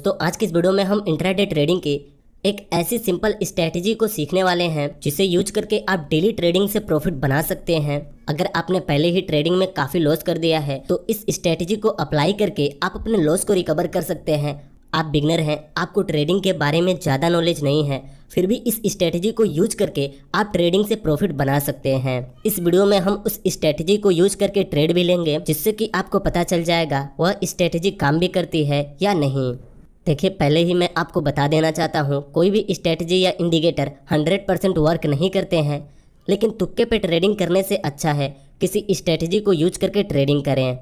दोस्तों आज की इस वीडियो में हम इंट्राडे ट्रेडिंग की एक ऐसी सिंपल स्ट्रेटेजी को सीखने वाले हैं जिसे यूज करके आप डेली ट्रेडिंग से प्रॉफिट बना सकते हैं। अगर आपने पहले ही ट्रेडिंग में काफ़ी लॉस कर दिया है तो इस स्ट्रेटेजी को अप्लाई करके आप अपने लॉस को रिकवर कर सकते हैं। आप बिगनर हैं, आपको ट्रेडिंग के बारे में ज़्यादा नॉलेज नहीं है, फिर भी इस स्ट्रेटेजी को यूज करके आप ट्रेडिंग से प्रॉफिट बना सकते हैं। इस वीडियो में हम उस स्ट्रेटेजी को यूज करके ट्रेड भी लेंगे जिससे कि आपको पता चल जाएगा वह स्ट्रेटेजी काम भी करती है या नहीं। देखिए, पहले ही मैं आपको बता देना चाहता हूँ, कोई भी स्ट्रेटजी या इंडिकेटर 100% वर्क नहीं करते हैं, लेकिन तुक्के पे ट्रेडिंग करने से अच्छा है किसी स्ट्रेटजी को यूज करके ट्रेडिंग करें।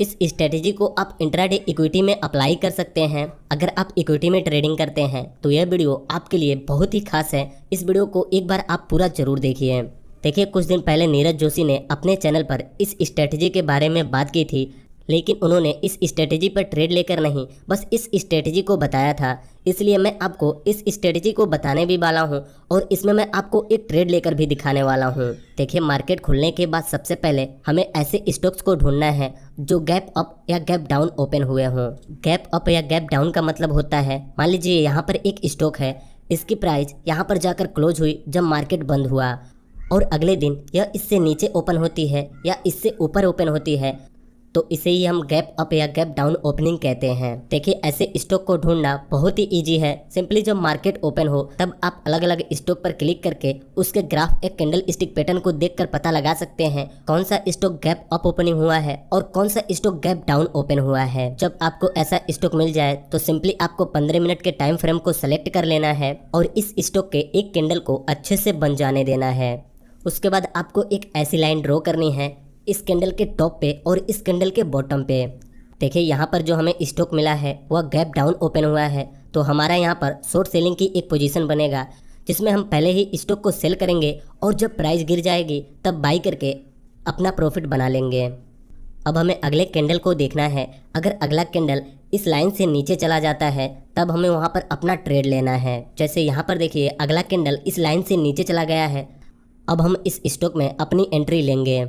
इस स्ट्रेटजी को आप इंट्राडे इक्विटी में अप्लाई कर सकते हैं। अगर आप इक्विटी में ट्रेडिंग करते हैं तो यह वीडियो आपके लिए बहुत ही खास है। इस वीडियो को एक बार आप पूरा जरूर देखिए। देखिए, कुछ दिन पहले नीरज जोशी ने अपने चैनल पर इस स्ट्रेटजी के बारे में बात की थी, लेकिन उन्होंने इस स्ट्रेटजी पर ट्रेड लेकर नहीं, बस इस स्ट्रेटजी को बताया था। इसलिए मैं आपको इस स्ट्रेटजी को बताने भी वाला हूं और इसमें मैं आपको एक ट्रेड लेकर भी दिखाने वाला हूं। देखिए, मार्केट खुलने के बाद सबसे पहले हमें ऐसे स्टॉक्स को ढूंढना है जो गैप अप या गैप डाउन ओपन हुए हों। गैप अप या गैप डाउन का मतलब होता है, मान लीजिए यहाँ पर एक स्टॉक है, इसकी प्राइस यहाँ पर जाकर क्लोज हुई जब मार्केट बंद हुआ और अगले दिन यह इससे नीचे ओपन होती है या इससे ऊपर ओपन होती है, तो इसे ही हम गैप अप या गैप डाउन ओपनिंग कहते हैं। देखिए, ऐसे स्टॉक को ढूंढना बहुत ही इजी है। सिंपली जब मार्केट ओपन हो तब आप अलग अलग स्टॉक पर क्लिक करके उसके ग्राफ एक कैंडल स्टिक पैटर्न को देखकर पता लगा सकते हैं कौन सा स्टॉक गैप अप ओपनिंग हुआ है और कौन सा स्टॉक गैप डाउन ओपन हुआ है। जब आपको ऐसा स्टॉक मिल जाए तो सिंपली आपको 15 मिनट के टाइम फ्रेम को सेलेक्ट कर लेना है और इस स्टॉक के एक कैंडल को अच्छे से बन जाने देना है। उसके बाद आपको एक ऐसी लाइन ड्रॉ करनी है इस कैंडल के टॉप पे और इस कैंडल के बॉटम पे। देखिए, यहाँ पर जो हमें स्टॉक मिला है वह गैप डाउन ओपन हुआ है, तो हमारा यहाँ पर शॉर्ट सेलिंग की एक पोजीशन बनेगा जिसमें हम पहले ही स्टॉक को सेल करेंगे और जब प्राइस गिर जाएगी तब बाई करके अपना प्रॉफिट बना लेंगे। अब हमें अगले कैंडल को देखना है। अगर अगला कैंडल इस लाइन से नीचे चला जाता है तब हमें वहाँ पर अपना ट्रेड लेना है। जैसे यहाँ पर देखिए, अगला कैंडल इस लाइन से नीचे चला गया है। अब हम इस स्टॉक में अपनी एंट्री लेंगे।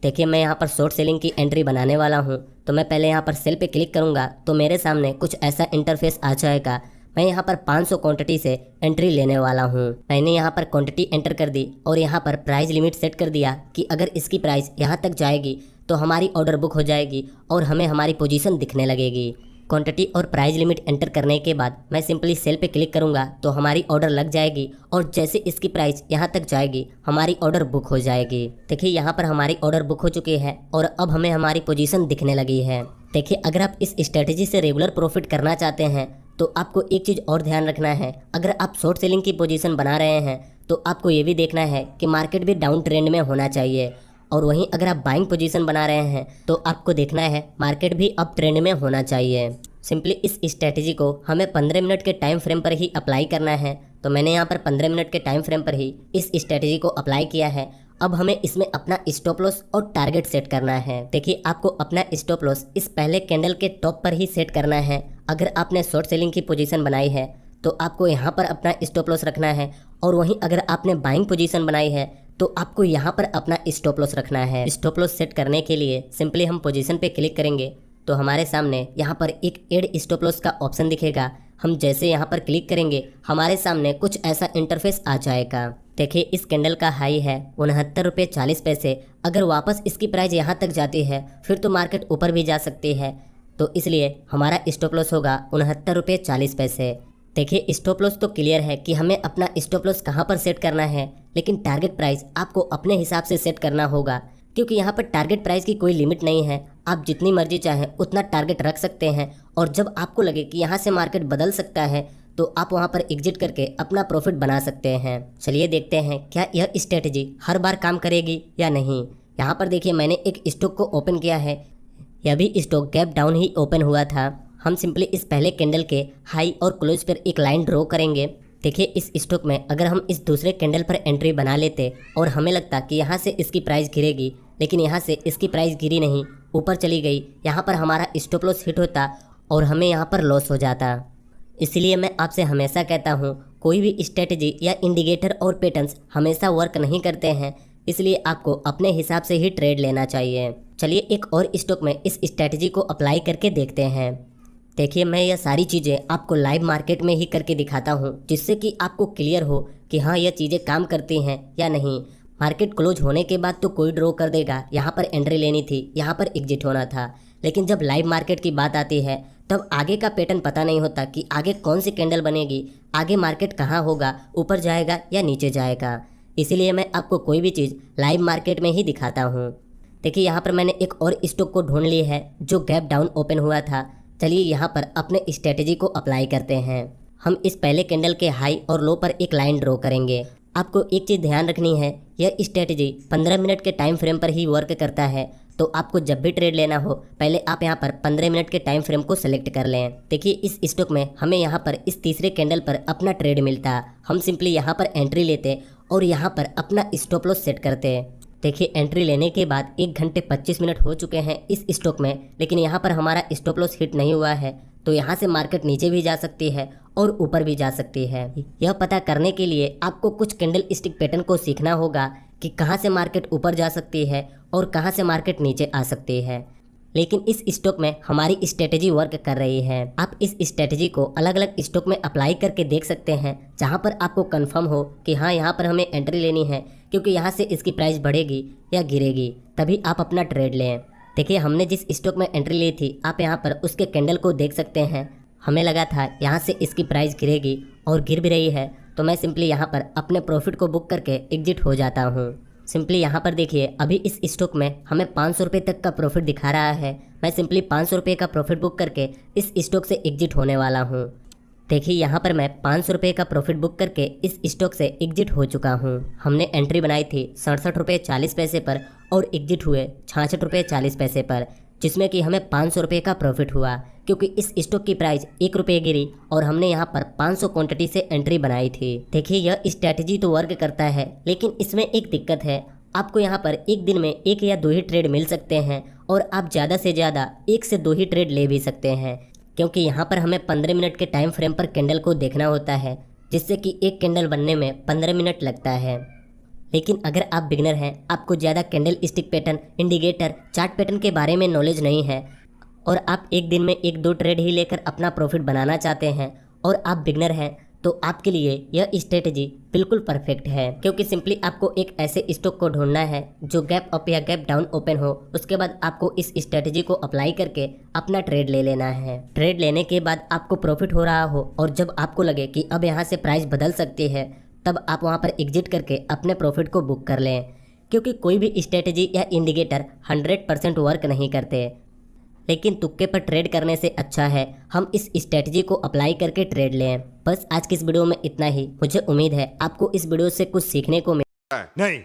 देखिए, मैं यहाँ पर शॉर्ट सेलिंग की एंट्री बनाने वाला हूँ, तो मैं पहले यहाँ पर सेल पे क्लिक करूँगा तो मेरे सामने कुछ ऐसा इंटरफेस आ जाएगा। मैं यहाँ पर 500 क्वांटिटी से एंट्री लेने वाला हूँ। मैंने यहाँ पर क्वांटिटी एंटर कर दी और यहाँ पर प्राइस लिमिट सेट कर दिया कि अगर इसकी प्राइस यहाँ तक जाएगी तो हमारी ऑर्डर बुक हो जाएगी और हमें हमारी पोजीशन दिखने लगेगी। क्वांटिटी और प्राइस लिमिट एंटर करने के बाद मैं सिंपली सेल पे क्लिक करूंगा तो हमारी ऑर्डर लग जाएगी और जैसे इसकी प्राइस यहाँ तक जाएगी हमारी ऑर्डर बुक हो जाएगी। देखिए, यहाँ पर हमारी ऑर्डर बुक हो चुकी है और अब हमें हमारी पोजीशन दिखने लगी है। देखिए, अगर आप इस स्ट्रेटेजी से रेगुलर प्रॉफिट करना चाहते हैं तो आपको एक चीज़ और ध्यान रखना है। अगर आप शॉर्ट सेलिंग की पोजीशन बना रहे हैं तो आपको ये भी देखना है कि मार्केट भी डाउन ट्रेंड में होना चाहिए, और वहीं अगर आप बाइंग पोजीशन बना रहे हैं तो आपको देखना है मार्केट भी अप ट्रेंड में होना चाहिए। सिंपली इस स्ट्रेटेजी को हमें 15 मिनट के टाइम फ्रेम पर ही अप्लाई करना है, तो मैंने यहाँ पर 15 मिनट के टाइम फ्रेम पर ही इस स्ट्रेटेजी को अप्लाई किया है। अब हमें इसमें अपना स्टॉप लॉस और टारगेट सेट करना है। देखिए, आपको अपना स्टॉप लॉस इस पहले कैंडल के टॉप पर ही सेट करना है। अगर आपने शॉर्ट सेलिंग की पोजीशन बनाई है तो आपको यहाँ पर अपना स्टॉप लॉस रखना है, और वहीं अगर आपने बाइंग पोजीशन बनाई है तो आपको यहाँ पर अपना स्टॉप लॉस रखना है। स्टॉप लॉस सेट करने के लिए सिंपली हम पोजीशन पे क्लिक करेंगे तो हमारे सामने यहाँ पर एक एड स्टॉप लॉस का ऑप्शन दिखेगा। हम जैसे यहाँ पर क्लिक करेंगे हमारे सामने कुछ ऐसा इंटरफेस आ जाएगा। देखिए, इस कैंडल का हाई है 69 रुपये 40 पैसे। अगर वापस इसकी प्राइस यहाँ तक जाती है फिर तो मार्केट ऊपर भी जा सकती है, तो इसलिए हमारा स्टॉप लॉस होगा 69 रुपये 40 पैसे। देखिए, स्टॉप लॉस तो क्लियर है कि हमें अपना स्टॉप लॉस कहाँ पर सेट करना है, लेकिन टारगेट प्राइस आपको अपने हिसाब से सेट करना होगा, क्योंकि यहाँ पर टारगेट प्राइस की कोई लिमिट नहीं है। आप जितनी मर्जी चाहें उतना टारगेट रख सकते हैं, और जब आपको लगे कि यहाँ से मार्केट बदल सकता है तो आप वहाँ पर एग्जिट करके अपना प्रॉफिट बना सकते हैं। चलिए देखते हैं क्या यह स्ट्रेटजी हर बार काम करेगी या नहीं। यहाँ पर देखिए, मैंने एक स्टॉक को ओपन किया है। यह भी स्टॉक गैप डाउन ही ओपन हुआ था। हम सिंपली इस पहले कैंडल के हाई और क्लोज पर एक लाइन ड्रॉ करेंगे। देखिए, इस स्टॉक में अगर हम इस दूसरे कैंडल पर एंट्री बना लेते और हमें लगता कि यहाँ से इसकी प्राइस गिरेगी, लेकिन यहाँ से इसकी प्राइस गिरी नहीं, ऊपर चली गई, यहाँ पर हमारा स्टॉप लॉस हिट होता और हमें यहाँ पर लॉस हो जाता। इसलिए मैं आपसे हमेशा कहता हूँ, कोई भी स्ट्रेटजी या इंडिकेटर और पैटर्न्स हमेशा वर्क नहीं करते हैं, इसलिए आपको अपने हिसाब से ही ट्रेड लेना चाहिए। चलिए एक और स्टॉक में इस स्ट्रेटजी को अप्लाई करके देखते हैं। देखिए मैं यह सारी चीज़ें आपको लाइव मार्केट में ही करके दिखाता हूँ, जिससे कि आपको क्लियर हो कि हाँ यह चीज़ें काम करती हैं या नहीं। मार्केट क्लोज होने के बाद तो कोई ड्रॉ कर देगा, यहाँ पर एंट्री लेनी थी, यहाँ पर एग्जिट होना था। लेकिन जब लाइव मार्केट की बात आती है तब आगे का पैटर्न पता नहीं होता कि आगे कौन सी कैंडल बनेगी, आगे मार्केट कहाँ होगा, ऊपर जाएगा या नीचे जाएगा। इसीलिए मैं आपको कोई भी चीज़ लाइव मार्केट में ही दिखाता हूँ। देखिए यहाँ पर मैंने एक और स्टॉक को ढूंढ ली है जो गैप डाउन ओपन हुआ था। चलिए यहाँ पर अपने स्ट्रेटेजी को अप्लाई करते हैं। हम इस पहले कैंडल के हाई और लो पर एक लाइन ड्रॉ करेंगे। आपको एक चीज़ ध्यान रखनी है, यह स्ट्रेटेजी 15 मिनट के टाइम फ्रेम पर ही वर्क करता है। तो आपको जब भी ट्रेड लेना हो पहले आप यहाँ पर 15 मिनट के टाइम फ्रेम को सेलेक्ट कर लें। देखिए इस स्टॉक में हमें यहाँ पर इस तीसरे कैंडल पर अपना ट्रेड मिलता। हम सिंपली यहाँ पर एंट्री लेते और यहाँ पर अपना स्टॉप लॉस सेट करते। देखिए एंट्री लेने के बाद 1 घंटे 25 मिनट हो चुके हैं इस स्टॉक में, लेकिन यहाँ पर हमारा स्टॉप लॉस हिट नहीं हुआ है। तो यहाँ से मार्केट नीचे भी जा सकती है और ऊपर भी जा सकती है। यह पता करने के लिए आपको कुछ कैंडल स्टिक पैटर्न को सीखना होगा कि कहाँ से मार्केट ऊपर जा सकती है और कहाँ से मार्केट नीचे आ सकती है। लेकिन इस स्टॉक में हमारी स्ट्रेटेजी वर्क कर रही है। आप इस स्ट्रेटेजी को अलग अलग स्टॉक में अप्लाई करके देख सकते हैं, जहां पर आपको कंफर्म हो कि हाँ यहाँ पर हमें एंट्री लेनी है, क्योंकि यहाँ से इसकी प्राइस बढ़ेगी या गिरेगी, तभी आप अपना ट्रेड लें। देखिए हमने जिस स्टॉक में एंट्री ली थी, आप यहाँ पर उसके कैंडल को देख सकते हैं। हमें लगा था यहाँ से इसकी प्राइस गिरेगी और गिर भी रही है, तो मैं सिंपली यहाँ पर अपने प्रॉफिट को बुक करके एग्जिट हो जाता हूँ। सिंपली यहाँ पर देखिए अभी इस स्टॉक में हमें 500 रुपये तक का प्रॉफिट दिखा रहा है। मैं सिंपली 500 रुपये का प्रॉफिट बुक करके इस स्टॉक से एग्जिट होने वाला हूँ। देखिए यहाँ पर मैं 500 रुपये का प्रॉफिट बुक करके इस स्टॉक से एग्जिट हो चुका हूँ। हमने एंट्री बनाई थी 67 रुपये 40 पैसे पर और एग्जिट हुए 66 रुपये 40 पैसे पर, जिसमें कि हमें 500 रुपये का प्रॉफिट हुआ, क्योंकि इस स्टॉक की प्राइस 1 रुपये गिरी और हमने यहाँ पर 500 क्वांटिटी से एंट्री बनाई थी। देखिए यह स्ट्रैटेजी तो वर्क करता है, लेकिन इसमें एक दिक्कत है। आपको यहाँ पर एक दिन में 1 या 2 ही ट्रेड मिल सकते हैं और आप ज़्यादा से ज़्यादा 1 से 2 ही ट्रेड ले भी सकते हैं, क्योंकि यहाँ पर हमें 15 मिनट के टाइम फ्रेम पर कैंडल को देखना होता है, जिससे कि एक कैंडल बनने में 15 मिनट लगता है। लेकिन अगर आप बिगनर हैं, आपको ज़्यादा candle stick pattern, indicator, chart pattern के बारे में नॉलेज नहीं है और आप एक दिन में 1-2 ट्रेड ही लेकर अपना प्रॉफिट बनाना चाहते हैं और आप बिगनर हैं, तो आपके लिए यह स्ट्रेटेजी बिल्कुल परफेक्ट है। क्योंकि सिंपली आपको एक ऐसे स्टॉक को ढूंढना है जो गैप अप या गैप डाउन ओपन हो। उसके बाद आपको इस स्ट्रेटेजी को अप्लाई करके अपना ट्रेड ले लेना है। ट्रेड लेने के बाद आपको प्रॉफिट हो रहा हो और जब आपको लगे कि अब यहाँ से प्राइस बदल सकती है, तब आप वहाँ पर एग्जिट करके अपने प्रॉफिट को बुक कर लें। क्योंकि कोई भी स्ट्रेटेजी या इंडिकेटर 100% वर्क नहीं करते, लेकिन तुक्के पर ट्रेड करने से अच्छा है हम इस स्ट्रेटजी को अप्लाई करके ट्रेड लें। बस आज की इस वीडियो में इतना ही। मुझे उम्मीद है आपको इस वीडियो से कुछ सीखने को मिला। नहीं